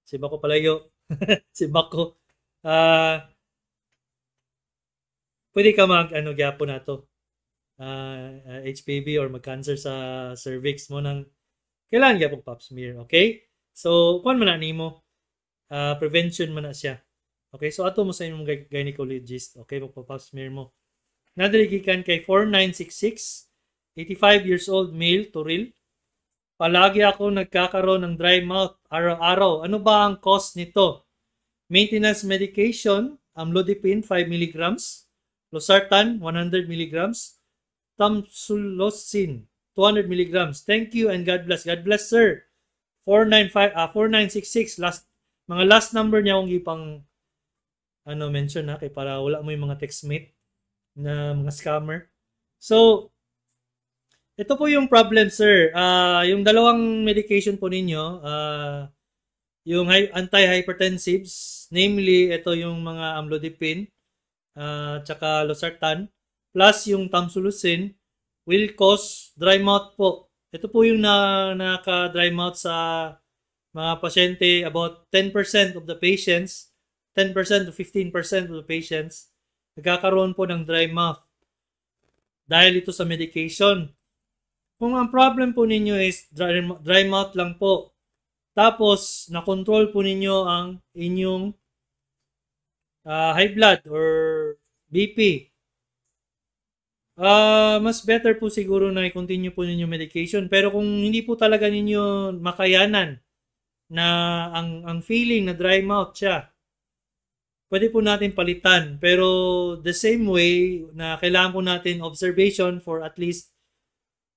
si Bako palayo, si Bako, pwede ka gyapon na to. HPV or mag-cancer sa cervix mo nang kailangan gyapon pap smear, okay? So, kuan man na nimo, prevention man na siya. Okay, so ato mo sa imong gynecologist, okay, pap smear mo. Nadaligikan kay 4966, 85 years old, male, Turil. Palagi ako nagkakaroon ng dry mouth araw-araw. Ano ba ang cause nito? Maintenance medication, amlodipine 5 mg, losartan 100 mg, tamsulosin 200 mg. Thank you and God bless. God bless, sir. 4966 mga last number niya akong ipang mention na kay para wala mo yung mga textmate na mga scammer. So, ito po yung problem, sir. Yung dalawang medication po ninyo, yung antihypertensives, namely, ito yung mga amlodipine, tsaka losartan, plus yung tamsulosin, will cause dry mouth po. Ito po yung naka-dry mouth sa mga pasyente, about 10% of the patients, 10% to 15% of the patients, nagkakaroon po ng dry mouth dahil ito sa medication. Kung ang problem po ninyo is dry mouth lang po, tapos na-control po ninyo ang inyong high blood or BP, mas better po siguro na i-continue po ninyo medication. Pero kung hindi po talaga ninyo makayanan na ang feeling na dry mouth siya, pwede po natin palitan. Pero the same way na kailangan po natin observation for at least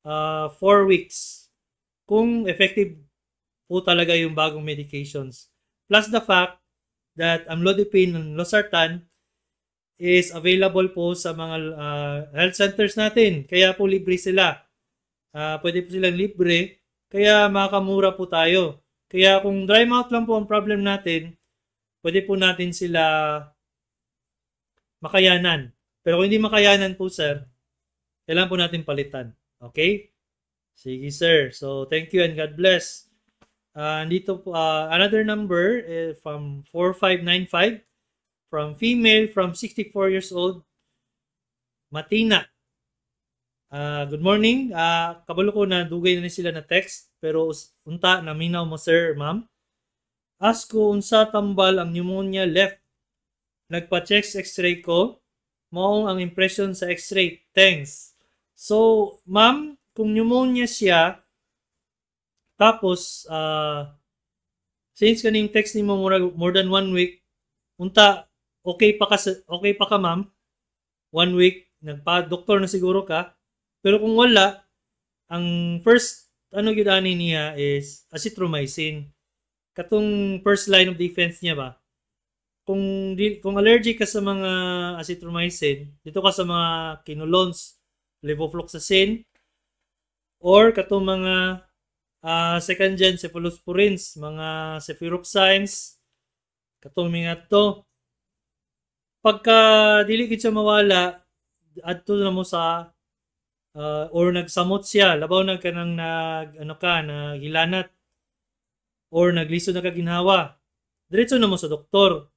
4 weeks kung effective po talaga yung bagong medications. Plus the fact that amlodipine and losartan is available po sa mga health centers natin. Kaya po libre sila. Pwede po silang libre. Kaya makamura po tayo. Kaya kung dry mouth lang po ang problem natin, pwede po natin sila makayanan. Pero kung hindi makayanan po, sir, kailangan po natin palitan. Okay? Sige, sir. So, thank you and God bless. Dito po, another number from 4595 from female from 64 years old, Matina. Good morning. Kabalo ko na dugay na sila na text, pero unta na minaw mo, sir, ma'am. Ask ko unsa tambal ang pneumonia left. Nagpa-check x-ray ko. Maong ang impression sa x-ray. Thanks. So, ma'am, kung pneumonia siya, tapos, since kaning text ni mo more than 1 week, unta, okay pa ka ma'am, 1 week, nagpa-doktor na siguro ka, pero kung wala, ang first ano gyud ani niya is azithromycin. Katong first line of defense niya ba? Kung allergic ka sa mga azithromycin, dito ka sa mga quinolones, levofloxacin, or katong mga second gen cephalosporins, mga cefuroxime, katong mga to. Pagka dili gid siya mawala, adto na mo sa or nagsamot siya, labaw na ka nang naghilanat or nagliso na ka ginhawa, diretso na mo sa doktor.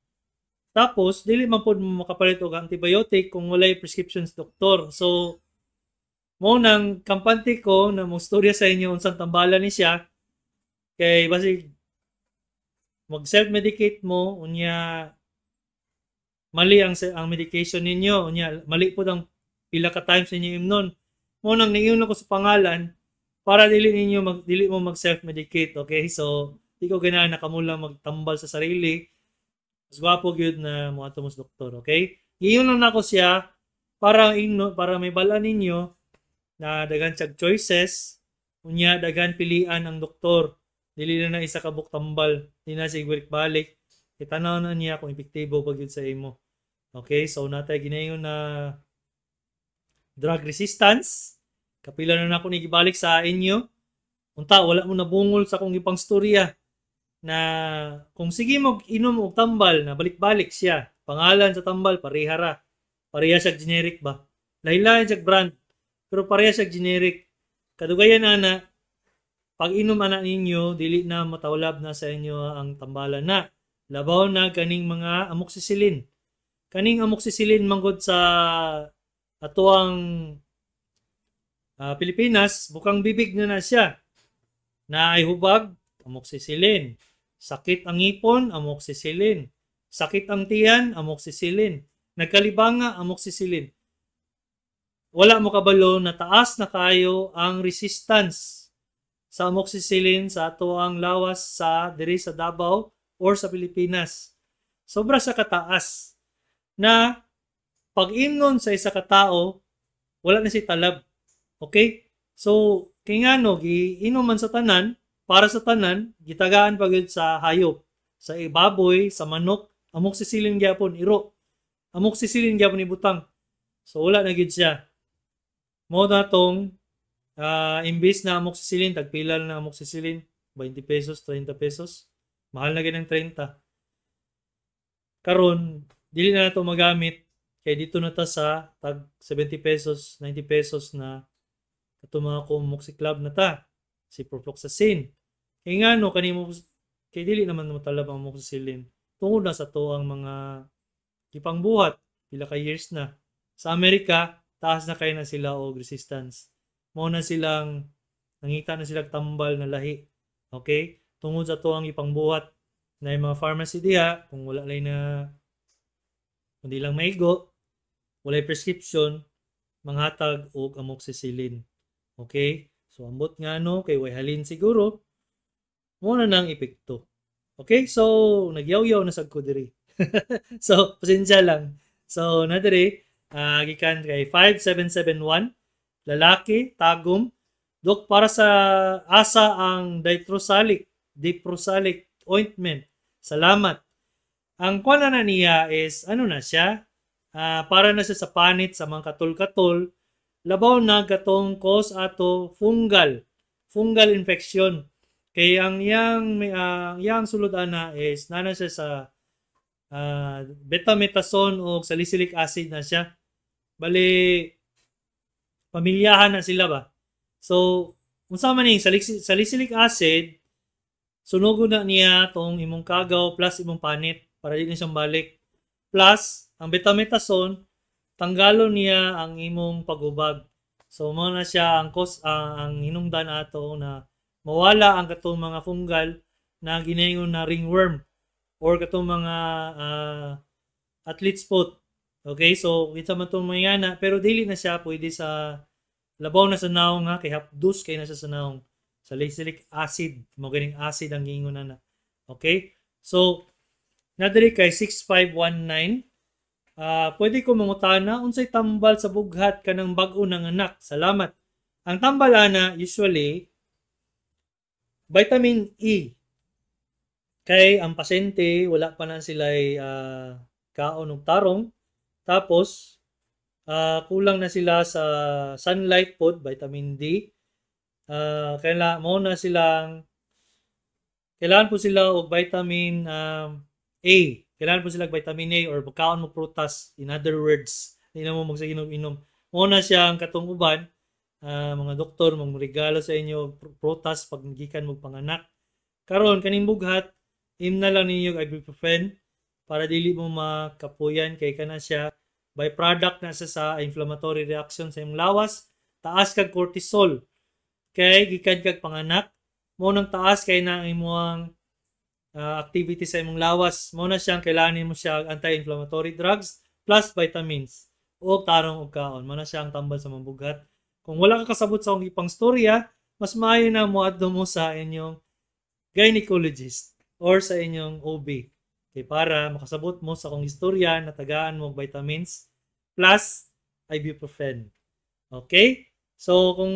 Tapos dili man pod mo makapalit og antibiotic kung walay prescription sa doktor. So mo nang kampante ko na mo storya sa inyo unsang tambalan ni siya kay basig mag self-medicate mo unya mali ang medication ninyo, unya mali pod ang pila ka times ninyo imnon. Mo nang niingon ko sa pangalan para dili mo mag self-medicate, okay? So di ko ganahan nakamula magtambal sa sarili. Mas gwapo gyud na mo ato sa doktor, okay? Giyon lang nako siya para may balaan ninyo na dagan siyag choices, unya dagan pilian ang doktor. Dili na isa ka tambal, di na siya balik. Itanaw na niya kung epektibo ba gyud sa imo. Okay, so natay ginayon na drug resistance. Kapila na nako ni gibalik sa inyo. Unta wala mo nabungol sa akong ipang storya na kung sige mo inom og tambal na balik-balik siya. Pangalan sa tambal pareha ra. Pareha siya generic ba? Lain-lain siya brand. Pero pareha siya generic. Kadugayan ana, pag inom ana ninyo, dili na matawlab na sa inyo ang tambalan na. Labaw na kaning mga amoxicillin. Kaning amoxicillin manggod sa atuang Pilipinas, bukang bibig na siya. Na ay hubag, amoxicillin. Sakit ang ngipon, amoxicillin. Sakit ang tiyan, amoxicillin. Nagkalibanga, amoxicillin. Wala mo kabalo na taas na kayo ang resistance sa amoxicillin sa ato ang lawas sa diri sa Davao or sa Pilipinas. Sobra sa kataas na pag-imnon sa isa ka tao, wala na si talab. Okay? So, kay nga no, giinom man sa tanan, para sa tanan, gitagaan pa gyud sa hayop, sa baboy, sa manok, amoxicillin gyapon iro. Amoxicillin gyapon ibutang. So wala na gyud siya. Mo na tong imbis na amoxicillin, tagpila na amoxicillin, 20 pesos, 30 pesos. Mahal na gyud 30. Karon, dili na nato magamit kay dito na ta sa tag 70 pesos, 90 pesos na ato mga Moxiclub na ta. Si Ciprofloxacin. Kaya nga no, kanimo kay dili naman mo talab ang amoxicillin. Tungod na sa to ang mga ipang buhat, pila ka years na. Sa Amerika, taas na kayo na sila og resistance. Mao na silang nangita na silang tambal na lahi. Okay? Tungod sa to ang ipang buhat na yung mga pharmacy diha, kung wala lang na kundi lang maigo, wala prescription, manghatag og amoxicillin. Okay? So, ambot nga no, kay way halin siguro, muna nang epekto. Okay? So, nagyaw-yaw na sad ko diri. So, pasensya lang. So, na diri, gikan kay 5771, lalaki, tagum, dok para sa asa ang diprosalic ointment. Salamat. Ang kuha na niya is, ano na siya, para na siya sa panit sa mga katol-katol, labaw na gatong cause ato fungal infection. Kay ang yang sulod ana is nana siya sa betamethasone o salicylic acid na siya. Bali pamilyahan na sila ba. So unsa man ning salicylic acid, sunugon na niya tong imong kagaw plus imong panit para di na siyang balik. Plus ang betamethasone tanggalon niya ang imong pagubag. So mao na siya ang ang hinungdan ato na mawala ang katong mga fungal na ginaingon na ringworm or katong mga athlete spot. Okay, so kita man tong mayana pero dili na siya pwede sa labaw na sa naong nga kay hapdus kay na siya sa naong salicylic acid, mo ganing acid ang giingon na. Okay? So nadiri kay 6519. Pwede ko mangutana unsay tambal sa bughat kanang bag-o ng anak. Salamat. Ang tambal ana usually Vitamin E. Kay ang pasyente, wala pa na sila kaon og tarong. Tapos, kulang na sila sa sunlight pod, vitamin D. Kailangan po sila og vitamin A. Kailangan po sila og vitamin A or magkaon mo prutas. In other words, hindi na mo magsaginom-inom. Muna siya ang katong uban, mga doktor, regalo sa inyo prutas pag gikan mo panganak. Karon kaning bughat, na lang ninyo ibuprofen para dili mo makapuyan kay kana siya byproduct na sa inflammatory reaction sa imong lawas, taas kag cortisol kay gikan kag panganak, mo nang taas kay na imong activity sa imong lawas, mo na siyang kailangan mo siya anti-inflammatory drugs plus vitamins o tarong og kaon, mo na siyang tambal sa mga bughat. Kung wala ka kasabot sa akong ipang storya, mas maayo na mo adto mo sa inyong gynecologist or sa inyong OB. Okay, para makasabot mo sa akong istorya na tagaan mo vitamins plus ibuprofen. Okay? So, kung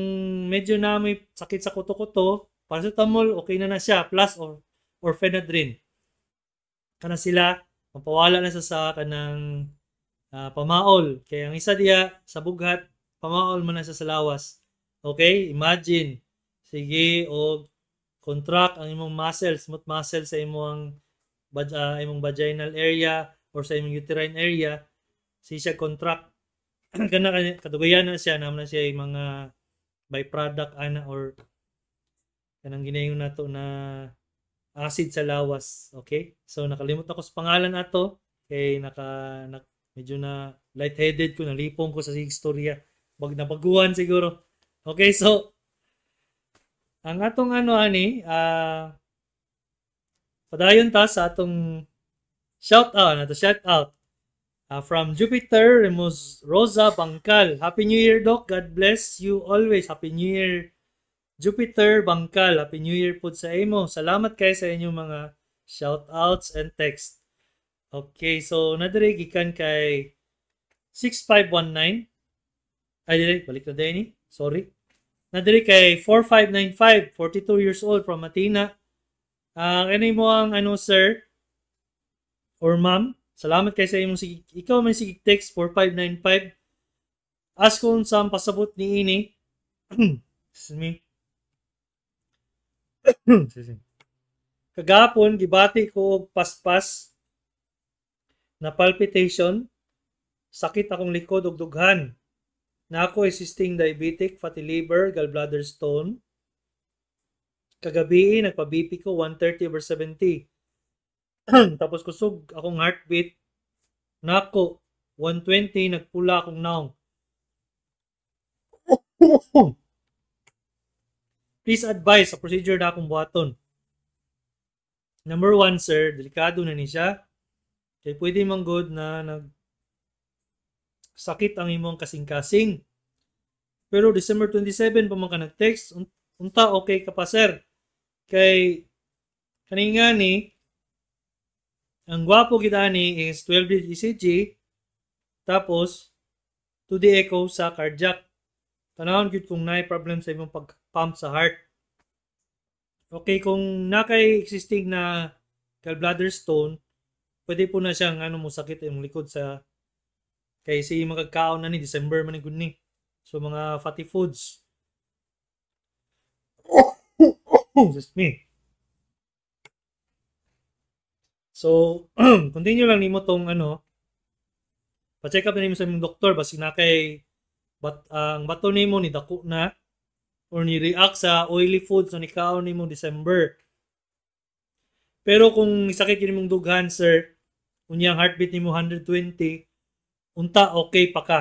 medyo na may sakit sa kuto-kuto, paracetamol, okay na siya. Plus or Phenadrine. Kana sila, mapawala na sa kanang pamaol. Kaya ang isa diya sa bughat, pamaol mo na sa lawas. Okay? Imagine. Sige, o contract ang imong muscles, smooth muscle sa imong vaginal area or sa imong uterine area. Siya contract. Kadugayan na siya, naman na siya yung mga byproduct or kanang ginayon nato na acid sa lawas. Okay? So, nakalimot ako sa pangalan ato. Kay medyo na lightheaded ko, nalipong ko sa istorya. Nabaguhan siguro. Okay, so, ang atong padayon ta sa atong shout out. From Jupiter Rosa Bangkal. Happy New Year, Doc. God bless you always. Happy New Year, Jupiter Bangkal. Happy New Year po sa imo. Salamat kayo sa inyong mga shout outs and text. Okay, so nadire gikan kay 6519. Ay, dire, balik na din ni. Sorry. Nadiri kay 4595, 42 years old from Matina. Kanay mo ang sir or ma'am. Salamat kay sa imong ikaw man sige text 4595. Ask kung saan pasabot ni ini. Excuse me. Kagapon gibati ko og paspas na palpitation, sakit akong likod ug dughan. Na ako existing diabetic, fatty liver, gallbladder stone. Kagabi, nagpa-BP ko 130/70. Tapos kusog akong heartbeat. Nako, 120, nagpula akong naong. Please advise sa procedure na akong buhaton. Number 1, sir, delikado na ni siya. Kaya pwede mang good na sakit ang imong kasing-kasing. Pero December 27 pa man ka nag-text, unta okay ka pa sir. Kay kaninga ni ang gwapo kita ni is 12 ECG tapos 2D echo sa cardiac. Tanawon gyud kung naay problem sa imong pag-pump sa heart. Okay, kung nakay existing na gallbladder stone, pwede po na siyang mo sakit yung likod sa kay si magkakaon na ni December man gud ni. So mga fatty foods. Just me. So continue lang nimo tong pa-check up nimo sa imong doktor basi nakay ang bato nimo ni dako na or ni react sa oily foods na nikaon nimo December. Pero kung sakit yun mong dughan sir, unyang heartbeat nimo 120, unta okay pa ka.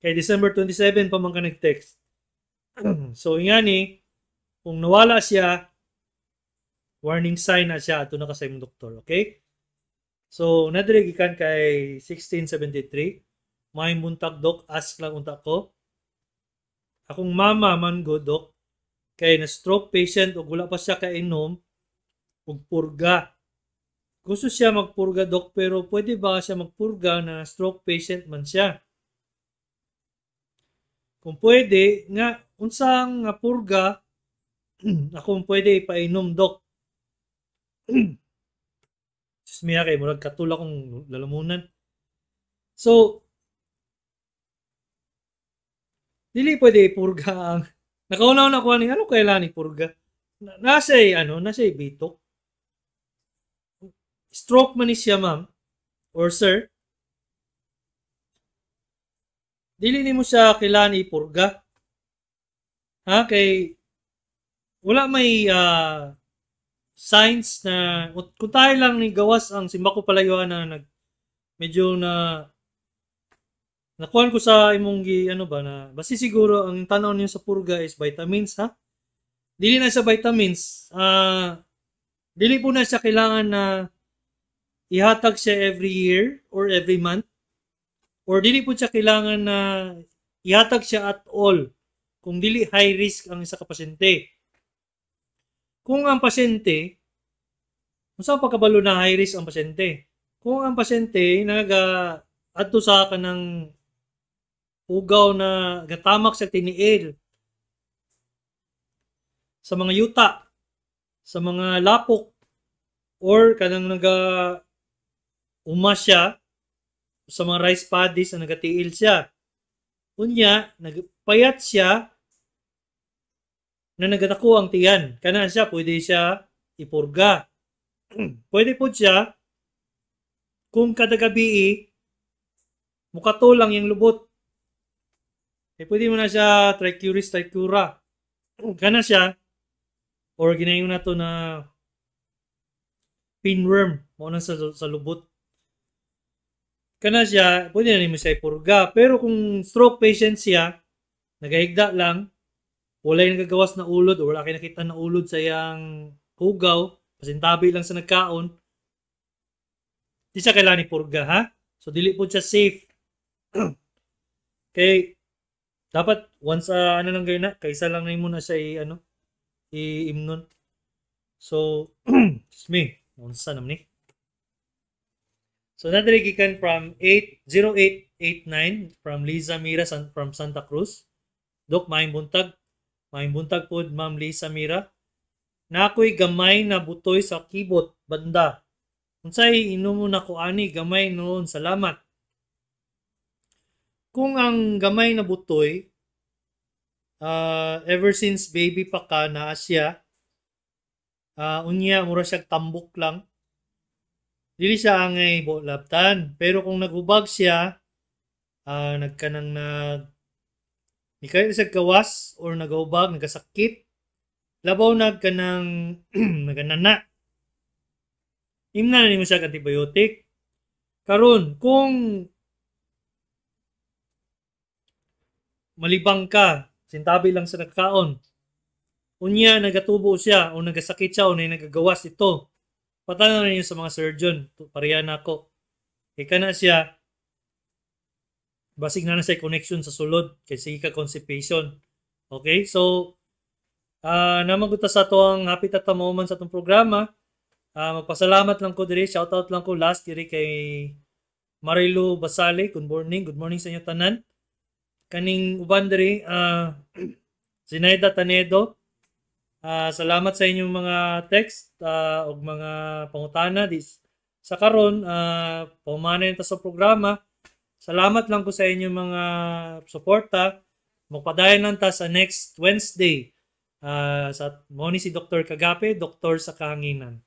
Kay December 27 pa man ka nag-text. So ingani, kung nawala siya, warning sign na siya ato na ka sa imong doktor, okay? So nadiri gikan kay 1673, may buntag dok, ask lang unta ko. Akong mama man go dok, kay na stroke patient ug wala pa siya kainom ug purga. Gusto siya magpurga dok, pero pwede ba siya magpurga na stroke patient man siya? Kung pwede nga unsang nga purga Ako pwede ipainom, Dok. Susmiya kay murag katulak kong lalamunan. So, dili pwede ipurga ang nakaunaw na ko ani ano kailan ipurga. Nasa'y bitok. Stroke man ni siya, ma'am or sir. Dili nimo siya kailan ipurga. Ha, kay wala may signs na kung tayo lang ni gawas ang simbako palayuan na medyo na nakuhan ko sa imong na basi siguro ang tanaw niyo sa purga is vitamins, ha? Dili na sa vitamins. Dili po na siya kailangan na ihatag siya every year or every month. Or dili po siya kailangan na ihatag siya at all kung dili high risk ang isa ka pasyente. Kung ang pasyente, unsa pagkabalo na high risk ang pasyente? Kung ang pasyente adto sa kanang ugaw na gatamak sa tiniil, sa mga yuta, sa mga lapok, or kanang uma siya sa mga rice paddies na nagatiil siya. Unya, nagpayat siya na nagatako ang tiyan. Kana siya, pwede siya ipurga. Pwede po siya kung kada gabi mukatulang yung lubot. Pwede mo na siya tricura. Kana siya, or ginayon na to na pinworm, muna sa lubot. Kana siya, pwede na nimo siya ipurga. Pero kung stroke patient siya, nagahigda lang, wala yung nagagawas na ulod, or wala kayo nakita na ulod sa iyang hugaw, pasintabi lang sa nagkaon, di siya kailangan ipurga, ha? So, dili po siya safe. Kay, dapat, once, lang kayo na, kaysa lang na muna siya i-imnon. So, excuse me, unsa naman ni? So, nadirigikan from 0889 from Liza Mira from Santa Cruz. Dok, maayong buntag. Maayong buntag po, Ma'am Liza Mira. Na ako'y gamay na butoy sa kibot, banda. Unsay inumo na ko ani, gamay noon, salamat. Kung ang gamay na butoy, ever since baby pa ka na siya, unya, mura siya tambok lang. Dili siya angay labtan. Pero kung naghubag siya, nagkanang ni kayo sa gawas or nagahubag, nagasakit, labaw nagkanang naganana. Imna na nimo siya antibiotic. Karon, kung malibang ka, sintabi lang sa nagkaon, unya nagatubo siya o nagasakit siya o nagagawas ito, patanaw na niyo sa mga surgeon, pareha na ako. Ika na siya, basig na siya connection sa sulod, kasi ika constipation. Okay, so, naman ko sa ito ang happy tata moment sa itong programa. Magpasalamat lang ko diri, shoutout lang ko last diri kay Marilu Basale, good morning sa inyo tanan. Kaning uban diri, Zinaida Tanedo, salamat sa inyong mga text o mga pangutana sa karon, pumana ta sa programa. Salamat lang ko sa inyong mga suporta. Magpadayon lang ta sa next Wednesday sa mo ni si Dr. Kagape, Doktor sa Kahanginan.